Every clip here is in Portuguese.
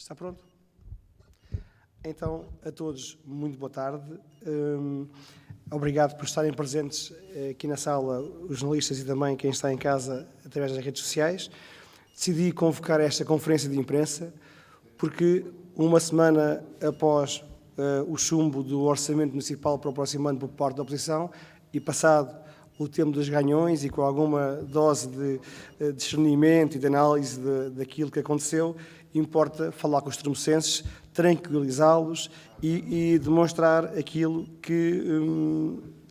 Está pronto? Então, a todos, muito boa tarde. Obrigado por estarem presentes aqui na sala, os jornalistas e também quem está em casa através das redes sociais. Decidi convocar esta conferência de imprensa porque, uma semana após o chumbo do Orçamento Municipal para o próximo ano por parte da oposição e passado o tempo dos ganhões e com alguma dose de discernimento e de análise daquilo que aconteceu, importa falar com os termocenses, tranquilizá-los e demonstrar aquilo que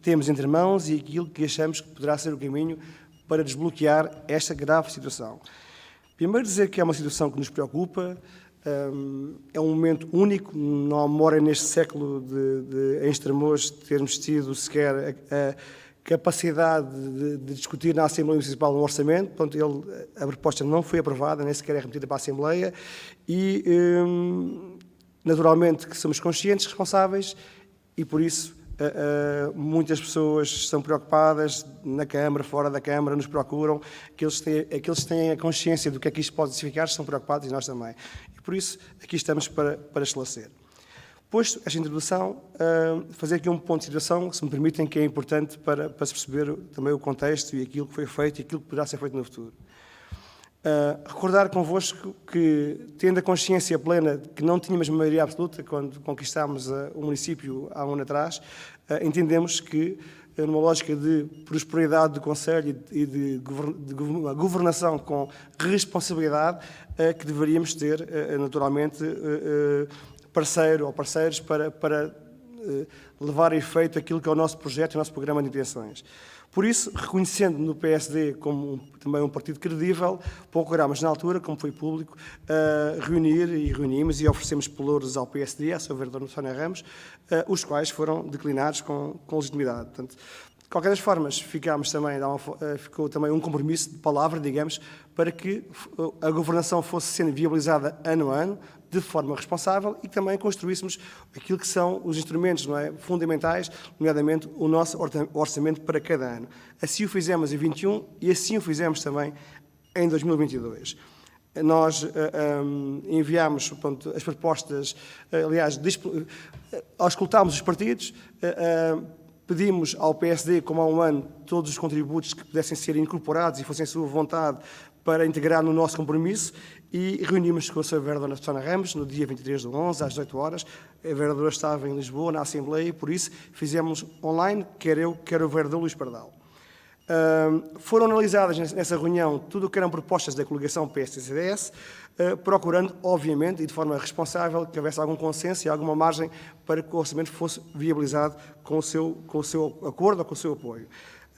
temos entre mãos e aquilo que achamos que poderá ser o caminho para desbloquear esta grave situação. Primeiro dizer que é uma situação que nos preocupa, é um momento único, não há memória neste século em Estremoz termos tido sequer a capacidade de discutir na Assembleia Municipal um orçamento, portanto, a proposta não foi aprovada, nem sequer é remetida para a Assembleia e, naturalmente, que somos conscientes, responsáveis e, por isso, muitas pessoas estão preocupadas na Câmara, fora da Câmara, nos procuram, aqueles que têm a consciência do que é que isto pode significar, estão preocupados e nós também. E, por isso, aqui estamos para esclarecer. Posto esta introdução, fazer aqui um ponto de situação, se me permitem, que é importante para se perceber também o contexto e aquilo que foi feito e aquilo que poderá ser feito no futuro. Recordar convosco que, tendo a consciência plena de que não tínhamos maioria absoluta quando conquistámos o município há um ano atrás, entendemos que, numa lógica de prosperidade do Conselho e de governação com responsabilidade, que deveríamos ter, naturalmente, parceiro ou parceiros para levar a efeito aquilo que é o nosso projeto e o nosso programa de intenções. Por isso, reconhecendo no PSD como também um partido credível, procurámos na altura, como foi público, reunimos e oferecemos pelouros ao PSD, à sua vereadora Sónia Ramos, os quais foram declinados com legitimidade. Portanto, de qualquer das formas, ficou também um compromisso de palavra, digamos, para que a governação fosse sendo viabilizada ano a ano, de forma responsável e também construíssemos aquilo que são os instrumentos, não é, fundamentais, nomeadamente o nosso orçamento para cada ano. Assim o fizemos em 21 e assim o fizemos também em 2022. Nós enviámos, portanto, as propostas, aliás, auscultámos os partidos, pedimos ao PSD, como há um ano, todos os contributos que pudessem ser incorporados e fossem sua vontade para integrar no nosso compromisso e reunimos com a sua vereadora Sónia Ramos no dia 23/11, às 18 horas. A vereadora estava em Lisboa, na Assembleia, e por isso fizemos online, quer eu, quer o vereador Luís Pardal. Foram analisadas nessa reunião tudo o que eram propostas da coligação PSD-CDS, procurando, obviamente, e de forma responsável, que houvesse algum consenso e alguma margem para que o orçamento fosse viabilizado com o seu acordo ou com o seu apoio.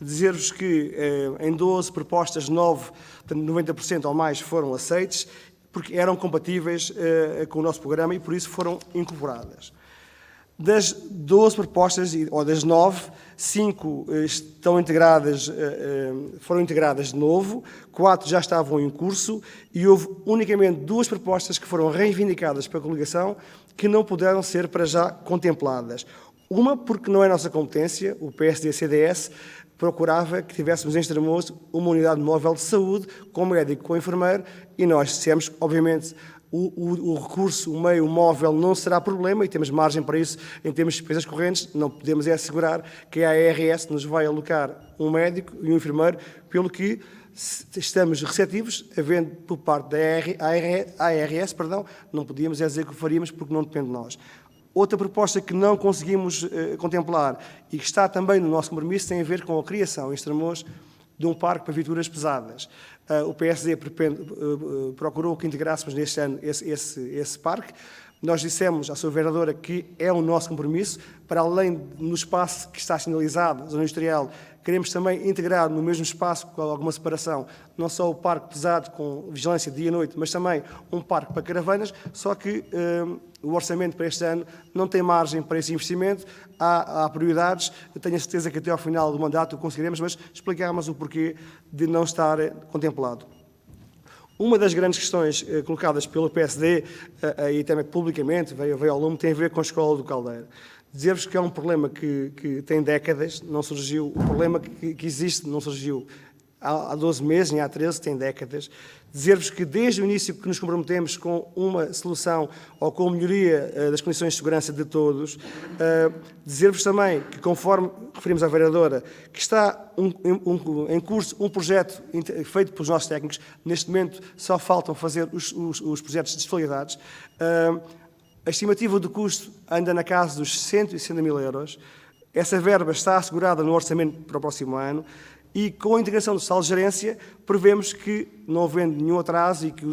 Dizer-vos que em 12 propostas, 9, portanto 90% ou mais, foram aceites, porque eram compatíveis com o nosso programa e por isso foram incorporadas. Das 12 propostas, ou das 9, 5 foram integradas de novo, 4 já estavam em curso e houve unicamente 2 propostas que foram reivindicadas pela coligação que não puderam ser para já contempladas. Uma porque não é nossa competência, o PSD-CDS procurava que tivéssemos em Estremoz uma unidade móvel de saúde, com médico, com enfermeiro, e nós dissemos, obviamente, o recurso, o meio móvel não será problema e temos margem para isso em termos de despesas correntes, não podemos assegurar que a ARS nos vai alocar um médico e um enfermeiro, pelo que estamos receptivos, havendo por parte da ARS, não podíamos dizer que o faríamos porque não depende de nós. Outra proposta que não conseguimos contemplar e que está também no nosso compromisso tem a ver com a criação em Estremoz de um parque para viaturas pesadas. O PSD procurou que integrássemos neste ano esse parque. Nós dissemos à sua vereadora que é o nosso compromisso, para além no espaço que está sinalizado, zona industrial, queremos também integrar no mesmo espaço, com alguma separação, não só o parque pesado com vigilância dia e noite, mas também um parque para caravanas, só que o orçamento para este ano não tem margem para esse investimento, há prioridades, eu tenho a certeza que até ao final do mandato o conseguiremos, mas explicámos o porquê de não estar contemplado. Uma das grandes questões colocadas pelo PSD, e também publicamente, veio ao lume, tem a ver com a Escola do Caldeiro. Dizer-vos que é um problema que tem décadas, não surgiu, o problema que existe não surgiu há 12 meses, nem há 13, tem décadas. Dizer-vos que desde o início que nos comprometemos com uma solução ou com a melhoria das condições de segurança de todos. Dizer-vos também que, conforme referimos à vereadora, que está em curso um projeto feito pelos nossos técnicos. Neste momento só faltam fazer os projetos de fiscalidades. A estimativa do custo anda na casa dos 160 mil euros. Essa verba está assegurada no orçamento para o próximo ano. E com a integração do saldo de gerência, prevemos que, não havendo nenhum atraso e que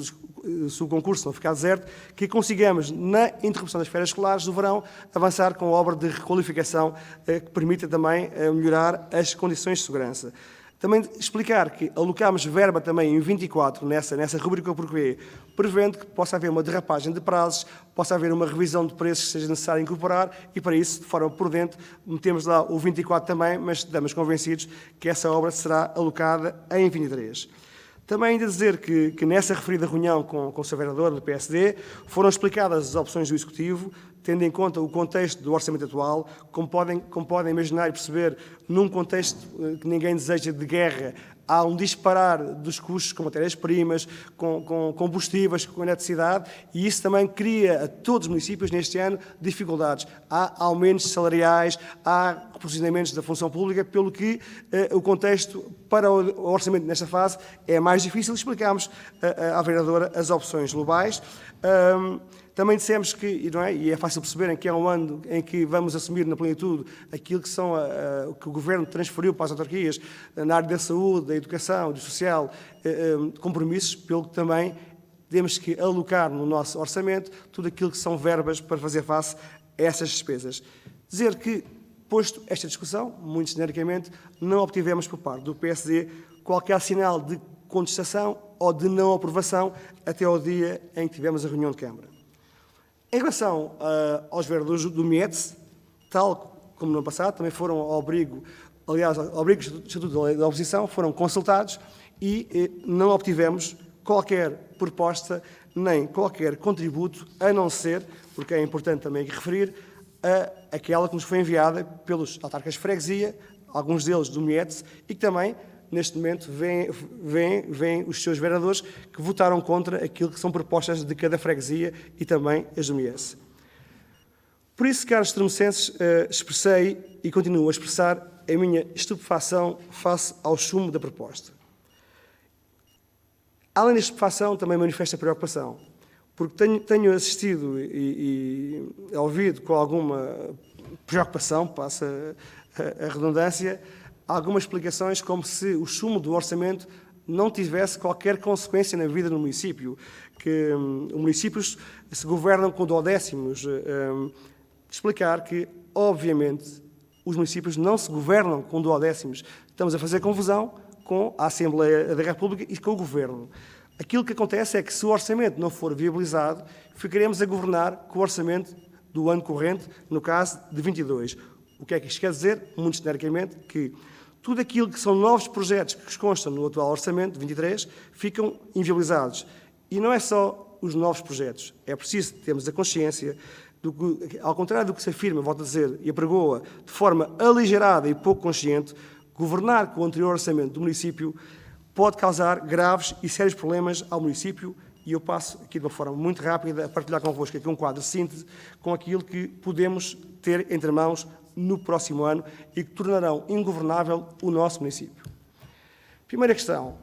se o concurso não ficar deserto, que consigamos, na interrupção das férias escolares do verão, avançar com a obra de requalificação que permita também melhorar as condições de segurança. Também explicar que alocámos verba também em 24, nessa rubrica porquê, prevendo que possa haver uma derrapagem de prazos, possa haver uma revisão de preços que seja necessário incorporar e, para isso, de forma prudente, metemos lá o 24 também, mas estamos convencidos que essa obra será alocada em 23. Também ainda dizer que nessa referida reunião com o Sr. Vereador do PSD foram explicadas as opções do Executivo, tendo em conta o contexto do orçamento atual. Como podem imaginar e perceber, num contexto que ninguém deseja de guerra, há um disparar dos custos com matérias-primas, com combustíveis, com eletricidade, e isso também cria a todos os municípios, neste ano, dificuldades. Há aumentos salariais, há reposicionamentos da função pública, pelo que o contexto para o orçamento nesta fase é mais difícil. Explicámos à vereadora as opções globais. Também dissemos que, e é fácil perceberem que é um ano em que vamos assumir na plenitude aquilo que são que o Governo transferiu para as autarquias na área da saúde, da educação, do social, compromissos, pelo que também temos que alocar no nosso orçamento tudo aquilo que são verbas para fazer face a essas despesas. Dizer que, posto esta discussão, muito genericamente, não obtivemos por parte do PSD qualquer sinal de contestação ou de não aprovação até ao dia em que tivemos a reunião de Câmara. Em relação aos vereadores do MIETS, tal como no ano passado, também foram ao abrigo do Estatuto da Oposição, foram consultados e não obtivemos qualquer proposta nem qualquer contributo, a não ser, porque é importante também referir, aquela que nos foi enviada pelos autarcas de freguesia, alguns deles do MIETS, e que também, neste momento, vêm os seus vereadores que votaram contra aquilo que são propostas de cada freguesia e também as do MIES. Por isso, caros extremocenses, expressei e continuo a expressar a minha estupefação face ao sumo da proposta. Além da estupefação, também manifesto a preocupação, porque tenho assistido e ouvido com alguma preocupação, passa a redundância, algumas explicações como se o sumo do orçamento não tivesse qualquer consequência na vida do município, que os municípios se governam com duodécimos. Explicar que, obviamente, os municípios não se governam com duodécimos. Estamos a fazer confusão com a Assembleia da República e com o Governo. Aquilo que acontece é que, se o orçamento não for viabilizado, ficaremos a governar com o orçamento do ano corrente, no caso de 22. O que é que isto quer dizer? Muito genericamente, que tudo aquilo que são novos projetos que constam no atual orçamento de 23 ficam inviabilizados. E não é só os novos projetos. É preciso termos a consciência, ao contrário do que se afirma, volto a dizer, e apregoa de forma aligerada e pouco consciente, governar com o anterior orçamento do município pode causar graves e sérios problemas ao município. E eu passo aqui de uma forma muito rápida a partilhar convosco aqui um quadro de síntese com aquilo que podemos ter entre mãos no próximo ano e que tornarão ingovernável o nosso município. Primeira questão.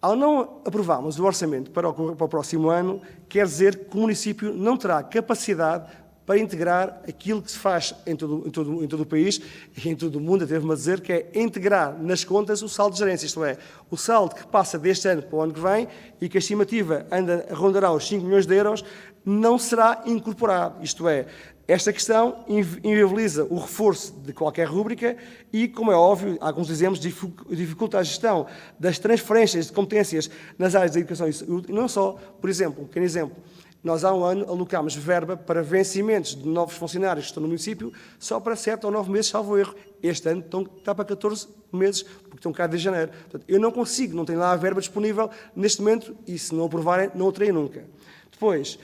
Ao não aprovarmos o orçamento para o próximo ano, quer dizer que o município não terá capacidade para integrar aquilo que se faz em todo o país e em todo o mundo, devo-me dizer, que é integrar nas contas o saldo de gerência, isto é, o saldo que passa deste ano para o ano que vem e que a estimativa rondará os 5 milhões de euros, não será incorporado, isto é, esta questão inviabiliza o reforço de qualquer rúbrica e, como é óbvio, alguns exemplos, dificulta a gestão das transferências de competências nas áreas da educação e saúde, e não só, por exemplo, um pequeno exemplo, nós há um ano alocámos verba para vencimentos de novos funcionários que estão no município só para 7 ou 9 meses, salvo erro. Este ano está para 14 meses, porque estão cá desde janeiro. Portanto, eu não consigo, não tenho lá a verba disponível neste momento e, se não aprovarem, não a terei nunca. Depois,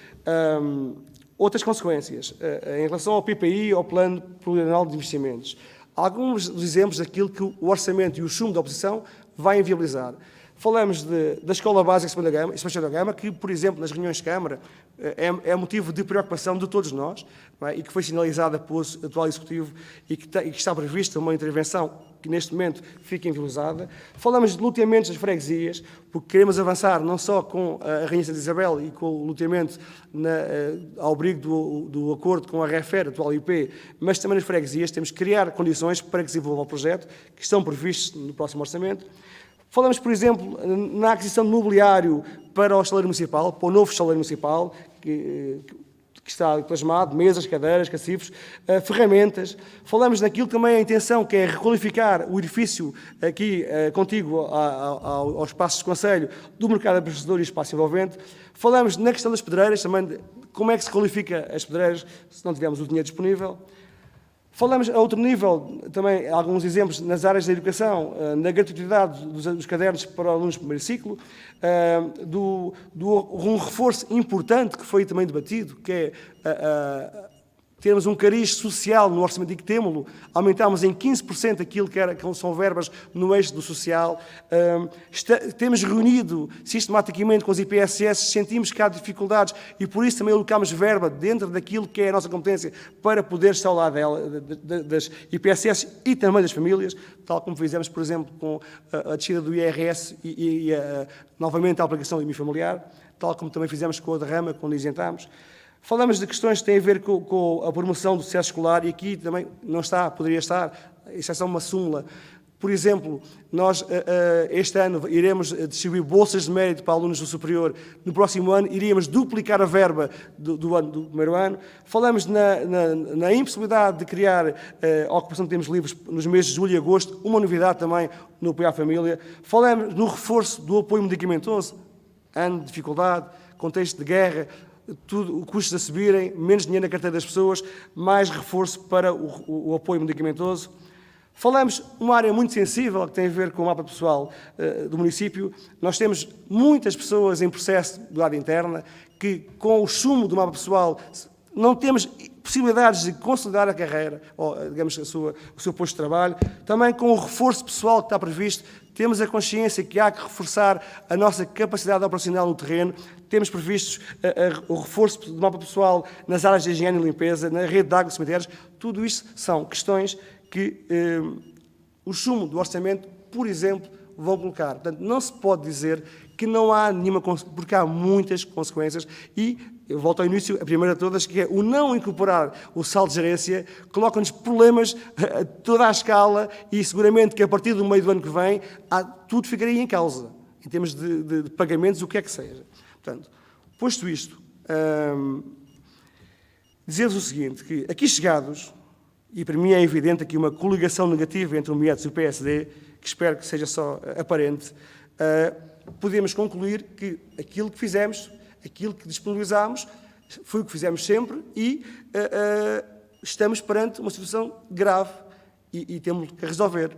outras consequências, em relação ao PPI, ao Plano Plurianual de Investimentos. Alguns dos exemplos daquilo que o orçamento e o sumo da oposição vai inviabilizar. Falamos da Escola Básica Sebastião da Gama, que, por exemplo, nas reuniões de Câmara, é motivo de preocupação de todos nós, não é? E que foi sinalizada pelo atual Executivo e que está prevista uma intervenção que, neste momento, fica inviabilizada. Falamos de loteamentos das freguesias, porque queremos avançar não só com a Rainha Santa Isabel e com o loteamento ao abrigo do acordo com a REFER, atual IP, mas também nas freguesias. Temos que criar condições para que se desenvolva o projeto, que estão previstos no próximo orçamento. Falamos, por exemplo, na aquisição de mobiliário para o estaleiro municipal, para o novo estaleiro municipal, que está plasmado, mesas, cadeiras, cacifes, ferramentas. Falamos naquilo também a intenção, que é requalificar o edifício aqui contíguo ao espaço de conselho do mercado abastecedor e espaço envolvente. Falamos na questão das pedreiras, também de como é que se qualifica as pedreiras se não tivermos o dinheiro disponível. Falamos a outro nível, também alguns exemplos nas áreas da educação, na gratuidade dos cadernos para alunos do primeiro ciclo, um reforço importante que foi também debatido, que é termos um cariz social no orçamento e que temos-lo, aumentámos em 15% aquilo que são verbas no eixo do social. Temos reunido sistematicamente com os IPSS, sentimos que há dificuldades e por isso também alocámos verba dentro daquilo que é a nossa competência para poder estar ao lado das IPSS e também das famílias, tal como fizemos, por exemplo, com a descida do IRS e novamente a aplicação do IMI familiar, tal como também fizemos com a derrama, quando isentámos. Falamos de questões que têm a ver com a promoção do sucesso escolar e aqui também não está, poderia estar, isso é só uma súmula. Por exemplo, nós este ano iremos distribuir bolsas de mérito para alunos do superior. No próximo ano iríamos duplicar a verba do primeiro ano. Falamos na impossibilidade de criar a ocupação de tempos livres nos meses de julho e agosto, uma novidade também no apoio à família. Falamos no reforço do apoio medicamentoso, ano de dificuldade, contexto de guerra, tudo, custos a subirem, menos dinheiro na carteira das pessoas, mais reforço para o apoio medicamentoso. Falamos uma área muito sensível que tem a ver com o mapa pessoal do município. Nós temos muitas pessoas em processo de lado interna que, com o sumo do mapa pessoal, não temos possibilidades de consolidar a carreira, ou, digamos, o seu posto de trabalho. Também com o reforço pessoal que está previsto, temos a consciência que há que reforçar a nossa capacidade operacional no terreno. Temos previstos o reforço do mapa pessoal nas áreas de higiene e limpeza, na rede de água e cemitérios. Tudo isto são questões que o sumo do orçamento, por exemplo, vão colocar. Portanto, não se pode dizer que não há nenhuma, porque há muitas consequências e, eu volto ao início, a primeira de todas, que é o não incorporar o saldo de gerência, coloca-nos problemas a toda a escala e seguramente que a partir do meio do ano que vem tudo ficaria em causa, em termos de pagamentos, o que é que seja. Portanto, posto isto, dizer-vos o seguinte, que aqui chegados, e para mim é evidente aqui uma coligação negativa entre o MEDES e o PSD, que espero que seja só aparente, podemos concluir que aquilo que fizemos, aquilo que disponibilizámos, foi o que fizemos sempre e estamos perante uma situação grave e temos que resolver.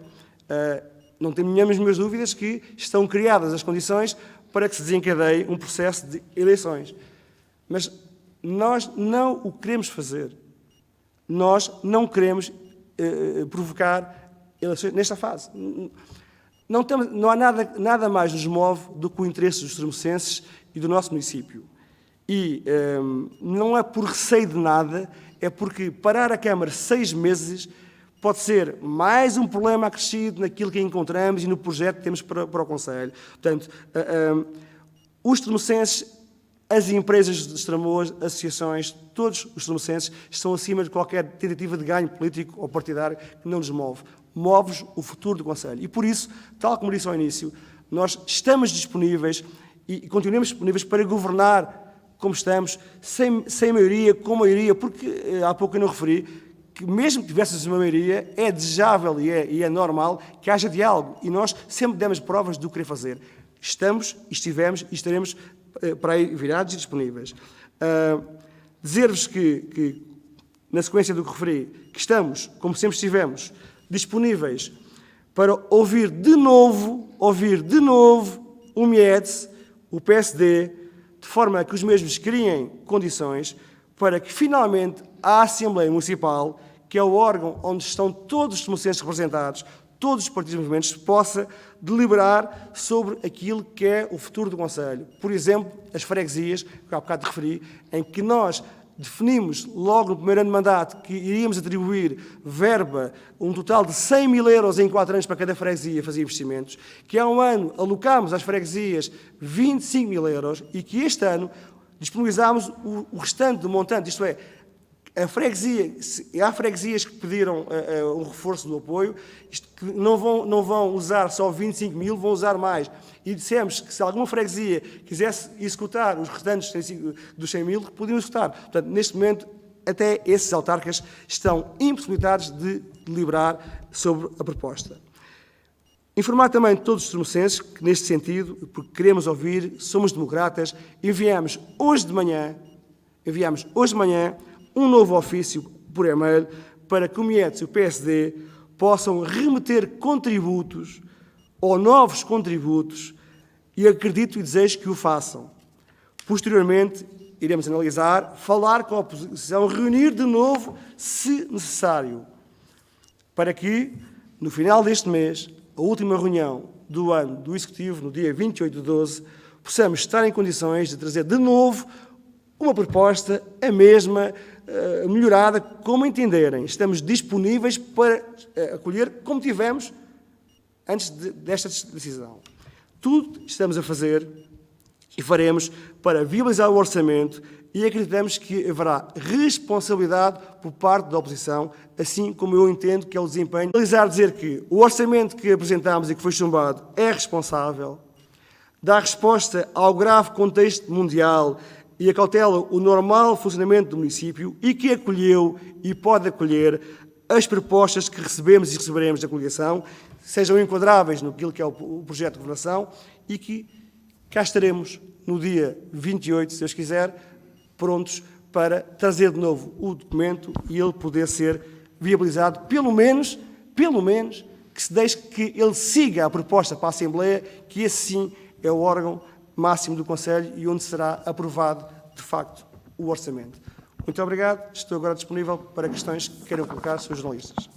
Não tenho nenhumas dúvidas que estão criadas as condições para que se desencadeie um processo de eleições. Mas nós não o queremos fazer. Nós não queremos provocar eleições nesta fase. Não há nada mais nos move do que o interesse dos termocenses e do nosso município. E não é por receio de nada, é porque parar a Câmara 6 meses pode ser mais um problema acrescido naquilo que encontramos e no projeto que temos para o Conselho. Portanto, os termocenses, as empresas de Estremoz, associações, todos os termocenses estão acima de qualquer tentativa de ganho político ou partidário que não nos move. Move-nos o futuro do Conselho. E por isso, tal como disse ao início, nós estamos disponíveis e continuamos disponíveis para governar como estamos, sem maioria, com maioria, porque há pouco eu não referi que mesmo que tivéssemos uma maioria, é desejável e é normal que haja diálogo. E nós sempre demos provas do querer fazer. Estamos, estivemos e estaremos para aí virados e disponíveis. Dizer-vos que, na sequência do que referi, que estamos, como sempre estivemos, disponíveis para ouvir de novo o MEDES, o PSD, de forma a que os mesmos criem condições para que, finalmente, a Assembleia Municipal, que é o órgão onde estão todos os termocenses representados, todos os partidos e movimentos possa deliberar sobre aquilo que é o futuro do Conselho. Por exemplo, as freguesias, que há bocado referi, em que nós definimos logo no primeiro ano de mandato que iríamos atribuir verba, um total de 100 mil euros em 4 anos para cada freguesia fazer investimentos, que há um ano alocámos às freguesias 25 mil euros e que este ano disponibilizámos o restante do montante, isto é, há freguesias que pediram um reforço do apoio, que não vão usar só 25 mil, vão usar mais. E dissemos que se alguma freguesia quisesse executar os restantes dos 100 mil, podiam executar. Portanto, neste momento, até esses autarcas estão impossibilitados de deliberar sobre a proposta. Informar também todos os termocenses que, neste sentido, porque queremos ouvir, somos democratas, enviamos hoje de manhã um novo ofício por e-mail para que o MIETS e o PSD possam remeter contributos ou novos contributos e acredito e desejo que o façam. Posteriormente, iremos analisar, falar com a oposição, reunir de novo, se necessário, para que, no final deste mês, a última reunião do ano do Executivo, no dia 28 de 12, possamos estar em condições de trazer de novo uma proposta, a mesma, melhorada, como entenderem. Estamos disponíveis para acolher como tivemos antes desta decisão. Tudo estamos a fazer e faremos para viabilizar o orçamento e acreditamos que haverá responsabilidade por parte da oposição, assim como eu entendo que é o desempenho. Finalizar dizer que o orçamento que apresentámos e que foi chumbado é responsável, dá resposta ao grave contexto mundial e acautela o normal funcionamento do município e que acolheu e pode acolher as propostas que recebemos e receberemos da coligação, sejam enquadráveis naquilo que é o projeto de governação e que cá estaremos no dia 28, se Deus quiser, prontos para trazer de novo o documento e ele poder ser viabilizado, pelo menos, que se deixe que ele siga a proposta para a Assembleia, que esse sim é o órgão máximo do Conselho e onde será aprovado, de facto, o orçamento. Muito obrigado. Estou agora disponível para questões que queiram colocar, senhores jornalistas.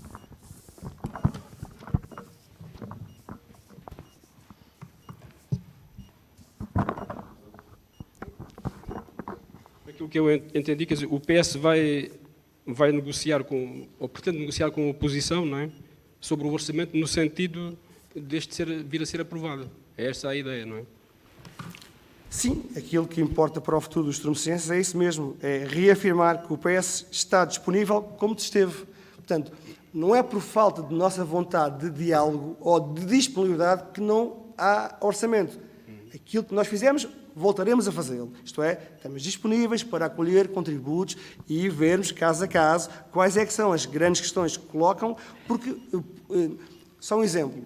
Aquilo que eu entendi, quer dizer, o PS vai negociar ou pretende negociar com a oposição, não é? Sobre o orçamento no sentido deste vir a ser aprovado. É esta a ideia, não é? Sim, aquilo que importa para o futuro dos termocenses é isso mesmo, é reafirmar que o PS está disponível como esteve. Portanto, não é por falta de nossa vontade de diálogo ou de disponibilidade que não há orçamento. Aquilo que nós fizemos, voltaremos a fazê-lo. Isto é, estamos disponíveis para acolher contributos e vermos, caso a caso, quais é que são as grandes questões que colocam, porque, só um exemplo,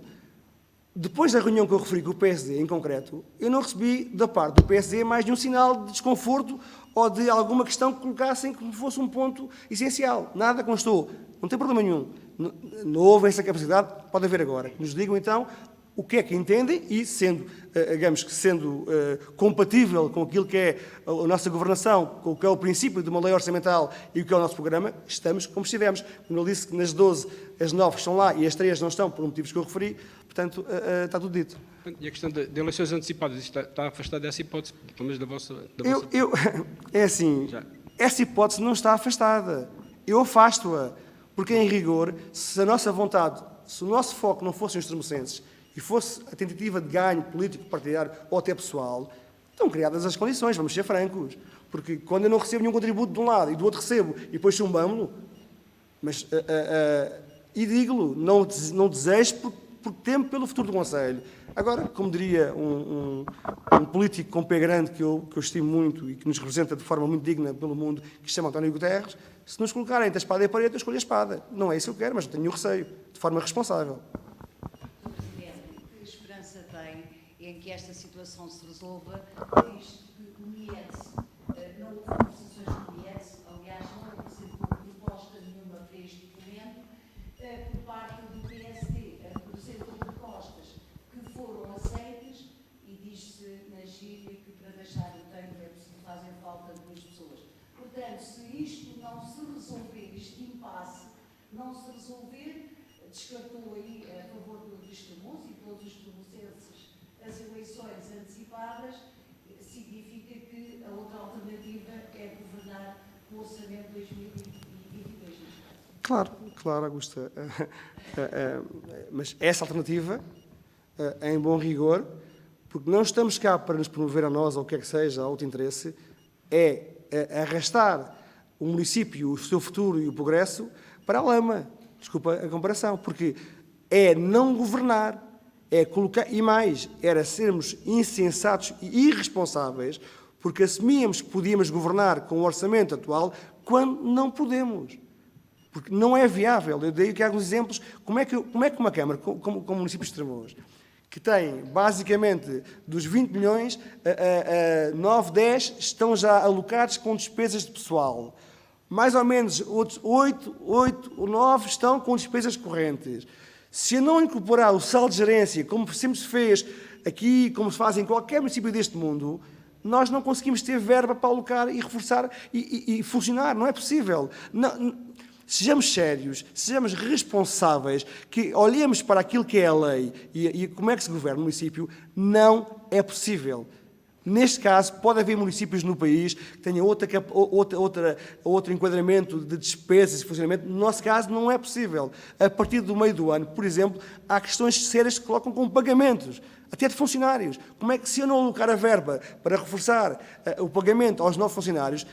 depois da reunião que eu referi com o PSD, em concreto, eu não recebi da parte do PSD mais de um sinal de desconforto ou de alguma questão que colocassem como fosse um ponto essencial. Nada constou. Não tem problema nenhum. Não houve essa capacidade, pode haver agora. Que nos digam, então, o que é que entendem e, sendo compatível com aquilo que é a nossa governação, com o que é o princípio de uma lei orçamental e o que é o nosso programa, estamos como estivemos. Como eu disse que nas 12, as 9 estão lá e as 3 não estão, por motivos que eu referi, portanto, está tudo dito. E a questão de eleições antecipadas, isto está afastado dessa hipótese, pelo menos da vossa... É assim, essa hipótese não está afastada. Eu afasto-a, porque, em rigor, se a nossa vontade, se o nosso foco não fossem os termocenses, e fosse a tentativa de ganho político, partidário ou até pessoal, estão criadas as condições, vamos ser francos. Porque quando eu não recebo nenhum contributo de um lado e do outro recebo, e depois chumbamo-lo, mas, e digo-lo, não desejo porque temo pelo futuro do Conselho. Agora, como diria um político com pé grande que eu estimo muito e que nos representa de forma muito digna pelo mundo, que se chama António Guterres, se nos colocarem entre a espada e a parede, eu escolho a espada. Não é isso que eu quero, mas tenho receio, de forma responsável. Em que esta situação se resolva, visto que o MIETS, não houve conversações com o MIETS, aliás, não apresentou proposta nenhuma para este documento, por parte do PSD, apresentou propostas que foram aceitas e diz-se na gíria que para deixar o tempo é preciso fazer falta de 2 pessoas. Portanto, se isto não se resolver, este impasse não se resolver, descartou aí a favor todos os lucenses as eleições antecipadas, significa que a outra alternativa é governar com o orçamento de 2022. Claro, Augusta. Mas essa alternativa, em bom rigor, porque não estamos cá para nos promover a nós, ou o que é que seja, a outro interesse, é arrastar o município, o seu futuro e o progresso para a lama. Desculpa a comparação, porque é não governar, é colocar, e mais, era sermos insensatos e irresponsáveis, porque assumíamos que podíamos governar com o orçamento atual quando não podemos. Porque não é viável. Eu dei aqui alguns exemplos. Como é que uma Câmara, como o município de Estremoz, que tem, basicamente, dos 20 milhões, 9, 10 estão já alocados com despesas de pessoal. Mais ou menos outros 8 ou 9 estão com despesas correntes. Se eu não incorporar o saldo de gerência, como sempre se fez aqui, como se faz em qualquer município deste mundo, nós não conseguimos ter verba para alocar e reforçar e funcionar. Não é possível. Sejamos sérios, sejamos responsáveis, que olhemos para aquilo que é a lei e como é que se governa o município. Não é possível. Neste caso, pode haver municípios no país que tenham outro enquadramento de despesas e funcionamento. No nosso caso, não é possível. A partir do meio do ano, por exemplo, há questões sérias que colocam como pagamentos, até de funcionários. Como é que, se eu não alocar a verba para reforçar o pagamento aos novos funcionários,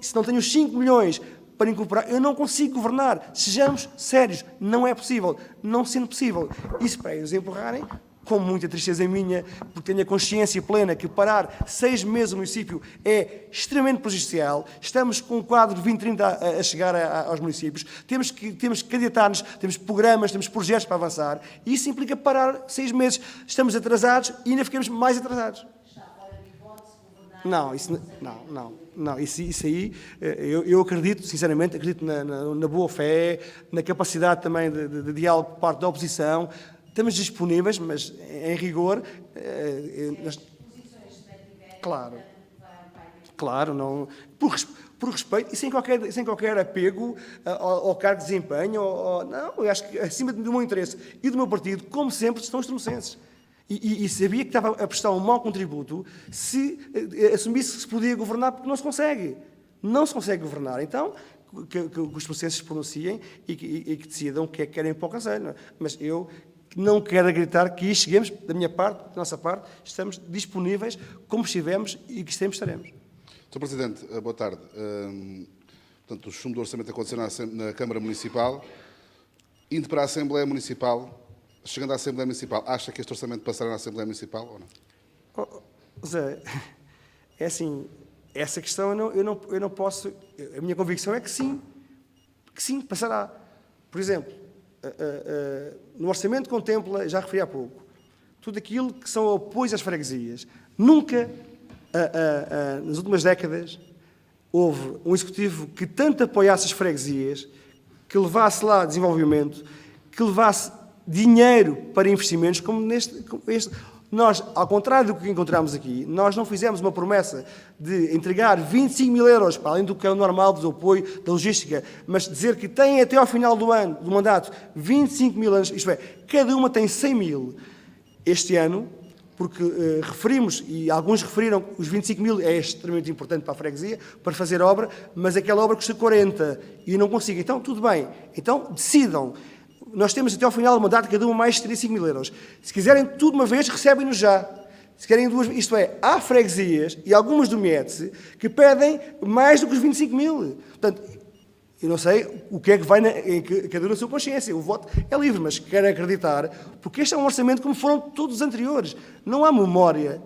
se não tenho os 5 milhões para incorporar, eu não consigo governar. Sejamos sérios, não é possível. Não sendo possível, isso para eles empurrarem, com muita tristeza minha, porque tenho a consciência plena que parar 6 meses no município é extremamente prejudicial. Estamos com um quadro de 2030 a chegar aos municípios. Temos que candidatar-nos, temos programas, temos projetos para avançar, e isso implica parar 6 meses. Estamos atrasados e ainda ficamos mais atrasados. Não, isso aí, eu acredito, sinceramente, acredito na boa fé, na capacidade também de diálogo por parte da oposição. Estamos disponíveis, mas em rigor. Claro, não, por respeito e sem qualquer apego ao cargo de desempenho. Não, eu acho que acima do meu interesse e do meu partido, como sempre, estão os estremocenses. E sabia que estava a prestar um mau contributo se assumisse que se podia governar, porque não se consegue. Não se consegue governar. Então, que os estremocenses se pronunciem e que decidam o que é que querem para o Conselho. Mas eu não quero acreditar que cheguemos, da minha parte, da nossa parte, estamos disponíveis como estivemos e que sempre estaremos. Sr. Presidente, boa tarde. Portanto, o chumbo do orçamento aconteceu na Câmara Municipal. Indo para a Assembleia Municipal, chegando à Assembleia Municipal, acha que este orçamento passará na Assembleia Municipal ou não? Zé, é assim, essa questão eu não posso... A minha convicção é que sim, passará. Por exemplo, no orçamento contempla, já referi há pouco, tudo aquilo que são apoios às freguesias. Nunca, nas últimas décadas, houve um executivo que tanto apoiasse as freguesias, que levasse lá desenvolvimento, que levasse dinheiro para investimentos, como este. Nós, ao contrário do que encontramos aqui, nós não fizemos uma promessa de entregar 25 mil euros, para além do que é o normal do apoio, da logística, mas dizer que têm até ao final do ano, do mandato, 25 mil euros, isto é, cada uma tem 100 mil. Este ano, porque referimos, e alguns referiram, os 25 mil é extremamente importante para a freguesia, para fazer obra, mas aquela obra custa 40 e não consigo. Então, tudo bem. Então, decidam. Nós temos até ao final do mandato cada uma mais 35 mil euros. Se quiserem tudo uma vez, recebem-nos já. Se querem duas, isto é, há freguesias e algumas do METS que pedem mais do que os 25 mil. Portanto, eu não sei o que é que vai cada um na sua consciência. O voto é livre, mas quero acreditar, porque este é um orçamento como foram todos os anteriores. Não há memória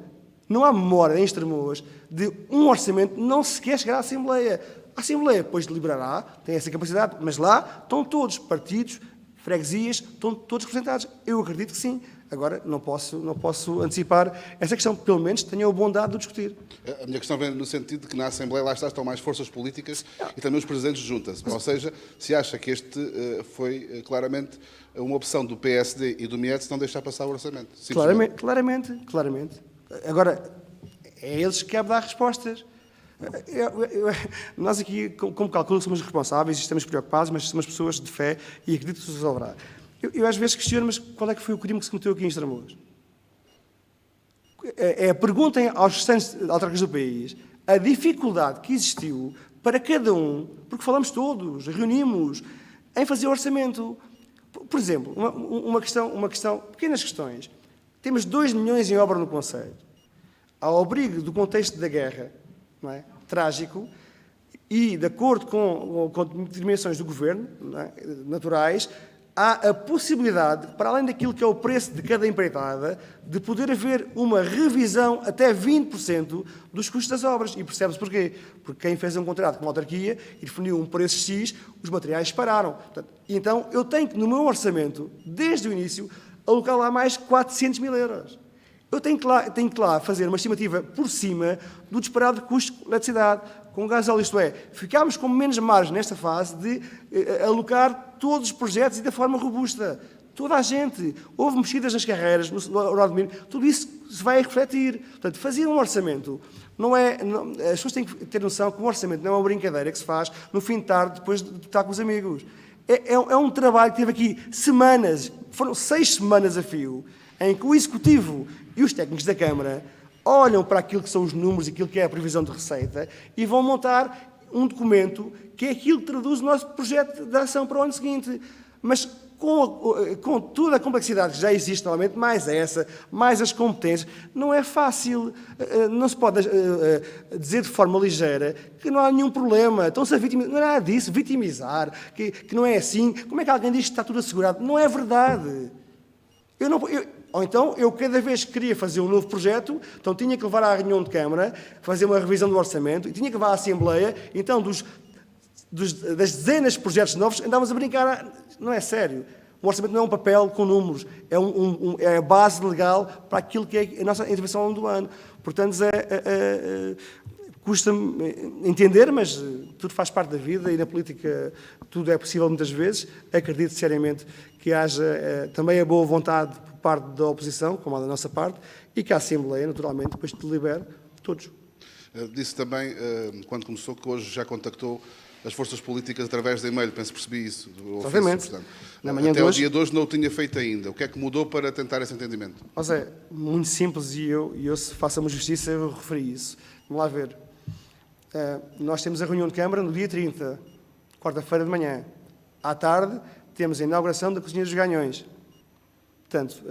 em Estremoz de um orçamento não sequer chegar à Assembleia. A Assembleia depois deliberará, tem essa capacidade, mas lá estão todos partidos, freguesias, estão todos representados. Eu acredito que sim. Agora, não posso antecipar essa questão. Pelo menos tenham a bondade de discutir. A minha questão vem no sentido de que na Assembleia lá estão mais forças políticas e também os presidentes juntam-se. Ou seja, se acha que este foi claramente uma opção do PSD e do METS não deixar passar o orçamento. Claramente. Agora, é eles que cabe dar respostas. Nós aqui, como calculo, somos responsáveis e estamos preocupados, mas somos pessoas de fé e acredito que se resolverá. Eu às vezes questiono, mas qual é que foi o crime que se cometeu aqui em Estremoz? Perguntem aos restantes autarcas do país a dificuldade que existiu para cada um, porque falamos todos, reunimos, em fazer o orçamento. Por exemplo, uma questão, pequenas questões. Temos 2 milhões em obra no Conselho. Ao abrigo do contexto da guerra, não é? Trágico, e de acordo com determinações do Governo, não é? Naturais, há a possibilidade, para além daquilo que é o preço de cada empreitada, de poder haver uma revisão até 20% dos custos das obras. E percebe-se porquê? Porque quem fez um contrato com a autarquia e definiu um preço X, os materiais pararam. Portanto, então, eu tenho que, no meu orçamento, desde o início, alocar lá mais 400 mil euros. Eu tenho que lá fazer uma estimativa por cima do disparado custo de eletricidade, com gás óleo, isto é, ficámos com menos margem nesta fase de alocar todos os projetos e da forma robusta. Toda a gente. Houve mexidas nas carreiras, no horário de mínimo, tudo isso se vai refletir. Portanto, fazer um orçamento as pessoas têm que ter noção que um orçamento não é uma brincadeira que se faz no fim de tarde, depois de estar com os amigos. É um trabalho que teve aqui semanas, foram 6 semanas a fio, em que o Executivo e os técnicos da Câmara olham para aquilo que são os números e aquilo que é a previsão de receita e vão montar um documento que é aquilo que traduz o nosso projeto de ação para o ano seguinte. Mas com toda a complexidade que já existe, normalmente, mais essa, mais as competências, não é fácil. Não se pode dizer de forma ligeira que não há nenhum problema. Estão-se a vitimizar. Não é nada disso, vitimizar, que não é assim. Como é que alguém diz que está tudo assegurado? Não é verdade. Ou então, eu cada vez que queria fazer um novo projeto, então tinha que levar à reunião de Câmara, fazer uma revisão do orçamento, e tinha que levar à Assembleia, então das dezenas de projetos novos, andávamos a brincar, não é sério. O orçamento não é um papel com números, é a base legal para aquilo que é a nossa intervenção ao longo do ano. Portanto, custa-me entender, mas tudo faz parte da vida e na política tudo é possível muitas vezes. Acredito seriamente que haja também a boa vontade por parte da oposição, como a da nossa parte, e que a Assembleia, naturalmente, depois delibere todos. Disse também, quando começou, que hoje já contactou as forças políticas através de e-mail, penso que percebi isso. Obviamente. Até o dia de hoje não o tinha feito ainda. O que é que mudou para tentar esse entendimento? José, muito simples, e eu se faça-me justiça, eu referi isso. Vamos lá ver. Nós temos a reunião de Câmara no dia 30, quarta-feira de manhã. À tarde, temos a inauguração da Cozinha dos Ganhões. Portanto,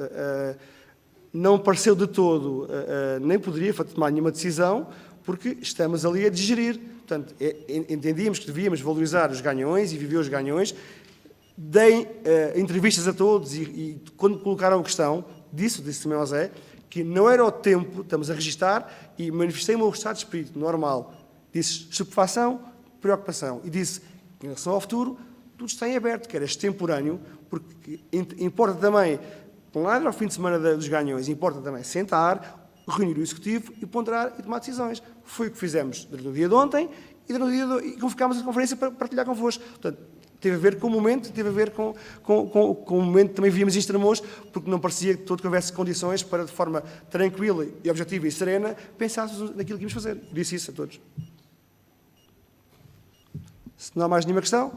não pareceu de todo, nem poderia tomar nenhuma decisão, porque estamos ali a digerir. Portanto, entendíamos que devíamos valorizar os ganhões e viver os ganhões. Dei entrevistas a todos e quando colocaram a questão, disse também ao Zé, que não era o tempo, estamos a registar, e manifestei o meu estado de espírito normal. Disse estupefação, preocupação. E disse, em relação ao futuro, tudo está em aberto, que era extemporâneo, porque importa também, por um lado, ao fim de semana dos ganhões, importa também sentar, reunir o Executivo e ponderar e tomar decisões. Foi o que fizemos durante o dia de ontem e convocámos a conferência para partilhar convosco. Portanto, teve a ver com o momento, teve a ver com o momento que também víamos em Estremoz, porque não parecia que todo que houvesse condições para, de forma tranquila e objetiva e serena, pensássemos naquilo que íamos fazer. Disse isso a todos. Se não há mais nenhuma questão,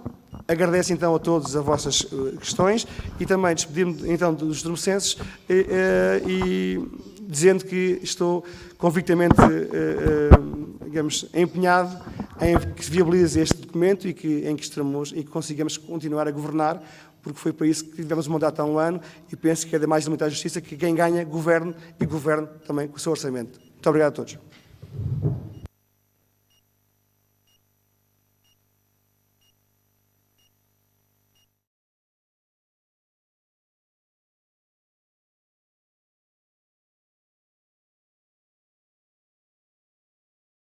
agradeço então a todos as vossas questões e também despedir-me então dos estremocenses e dizendo que estou convictamente, digamos, empenhado em que se viabilize este documento e em que Estremoz e que consigamos continuar a governar, porque foi para isso que tivemos um mandato há um ano e penso que é da mais elementar justiça que quem ganha, governe e governe também com o seu orçamento. Muito obrigado a todos.